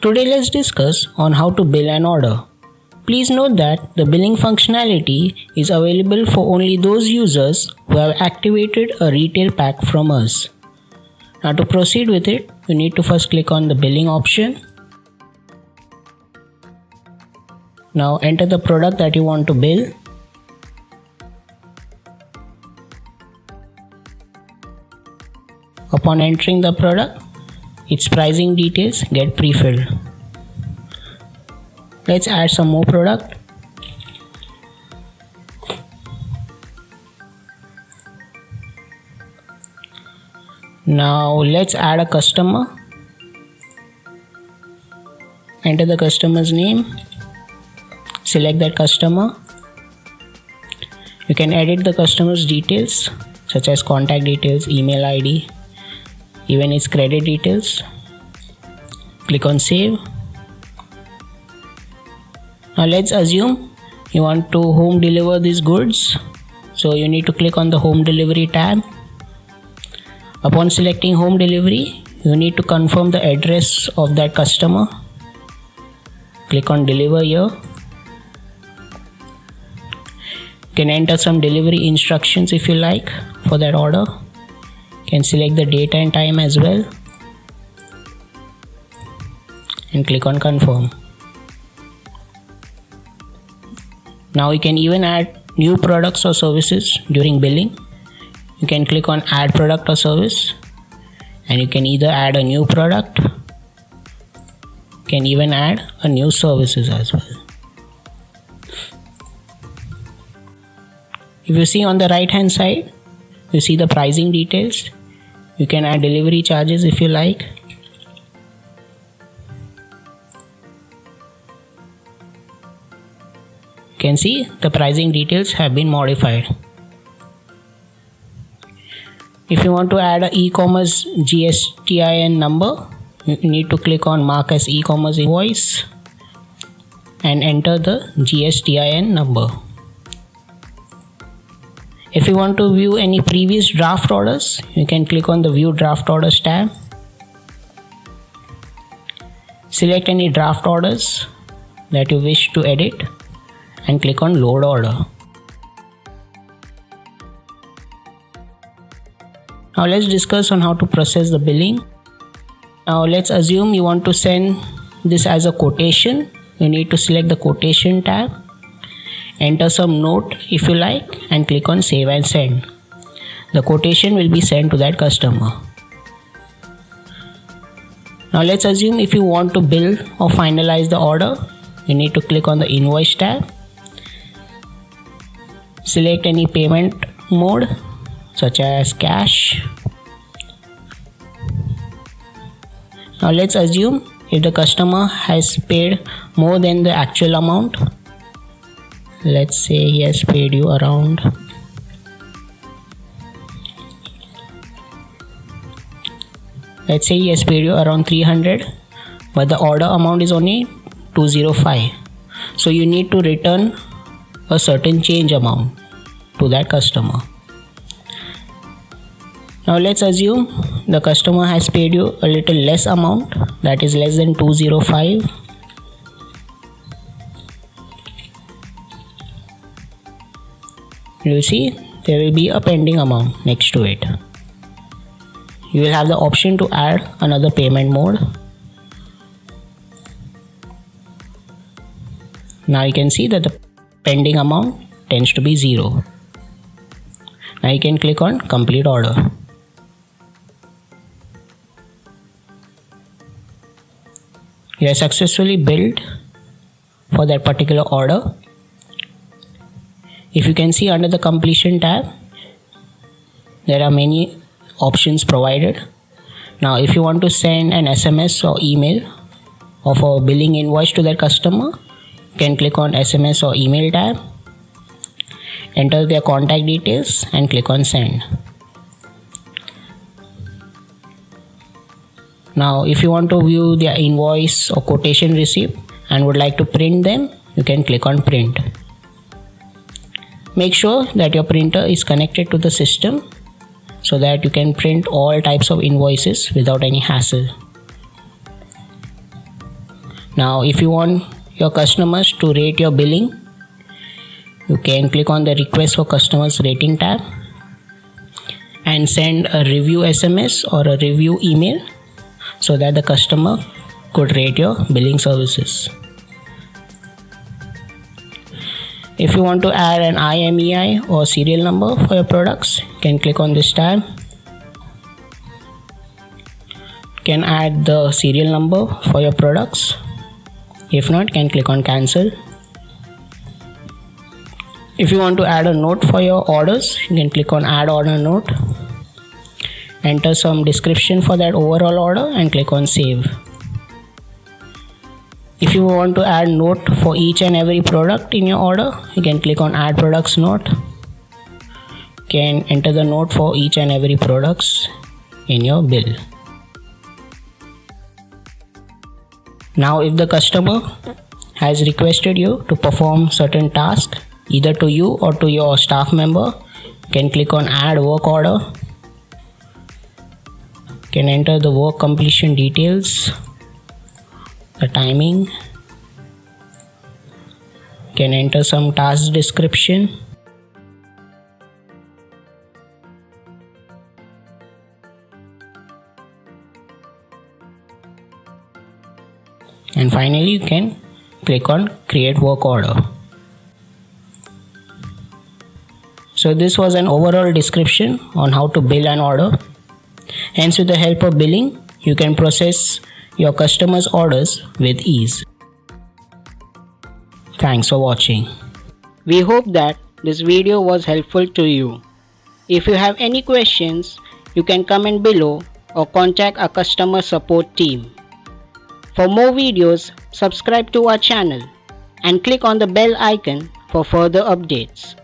Today let's discuss on how to bill an order. Please note that the billing functionality is available for only those users who have activated a retail pack from us. Now to proceed with it, you need to first click on the billing option. Now enter the product that you want to bill. Upon entering the product, its pricing details get pre-filled. Let's add some more product. Now let's add a customer. Enter the customer's name. Select that customer. You can edit the customer's details such as contact details, email ID, even its credit details. Click on save. Now let's assume you want to home deliver these goods. So you need to click on the home delivery tab. Upon selecting home delivery, you need to confirm the address of that customer. Click on deliver here. You can enter some delivery instructions if you like for that order. You can select the date and time as well. And click on confirm. Now you can even add new products or services during billing. You can click on add product or service and you can either add a new product, you can even add a new services as well. If you see on the right hand side, you see the pricing details. You can add delivery charges if you like. You can see the pricing details have been modified. If you want to add an e-commerce GSTIN number, you need to click on mark as e-commerce invoice and enter the GSTIN number. If you want to view any previous draft orders, you can click on the view draft orders tab. Select any draft orders that you wish to edit and click on load order. Now let's discuss on how to process the billing. Now let's assume you want to send this as a quotation. You need to select the quotation tab. Enter some note if you like and click on save and send. The quotation will be sent to that customer. Now let's assume if you want to bill or finalize the order, you need to click on the invoice tab. Select any payment mode such as cash. Now let's assume if the customer has paid more than the actual amount. Let's say he has paid you around Let's say he has paid you around 300, but the order amount is only 205. So you need to return a certain change amount to that customer. Now let's assume the customer has paid you a little less amount, that is less than 205. You will see there will be a pending amount next to it. You will have the option to add another payment mode. Now you can see that the pending amount tends to be 0. Now you can click on complete order. You have successfully billed for that particular order. If you can see under the completion tab, there are many options provided. Now if you want to send an SMS or email of a billing invoice to that customer, you can click on SMS or email tab, enter their contact details and click on send. Now if you want to view their invoice or quotation receipt and would like to print them, you can click on print. Make sure that your printer is connected to the system so that you can print all types of invoices without any hassle. Now if you want your customers to rate your billing, you can click on the request for customers rating tab and send a review SMS or a review email so that the customer could rate your billing services. If you want to add an IMEI or serial number for your products, you can click on this tab. You can add the serial number for your products. If not, you can click on cancel. If you want to add a note for your orders, you can click on add order note. Enter some description for that overall order and click on save. If you want to add note for each and every product in your order, you can click on add products note. You can enter the note for each and every products in your bill. Now if the customer has requested you to perform certain tasks either to you or to your staff member, you can click on add work order. You can enter the work completion details, the timing. You can enter some task description. And finally you can click on create work order. So this was an overall description on how to bill an order. Hence, with the help of billing, you can process your customers' orders with ease. Thanks for watching. We hope that this video was helpful to you. If you have any questions, you can comment below or contact our customer support team. For more videos, subscribe to our channel and click on the bell icon for further updates.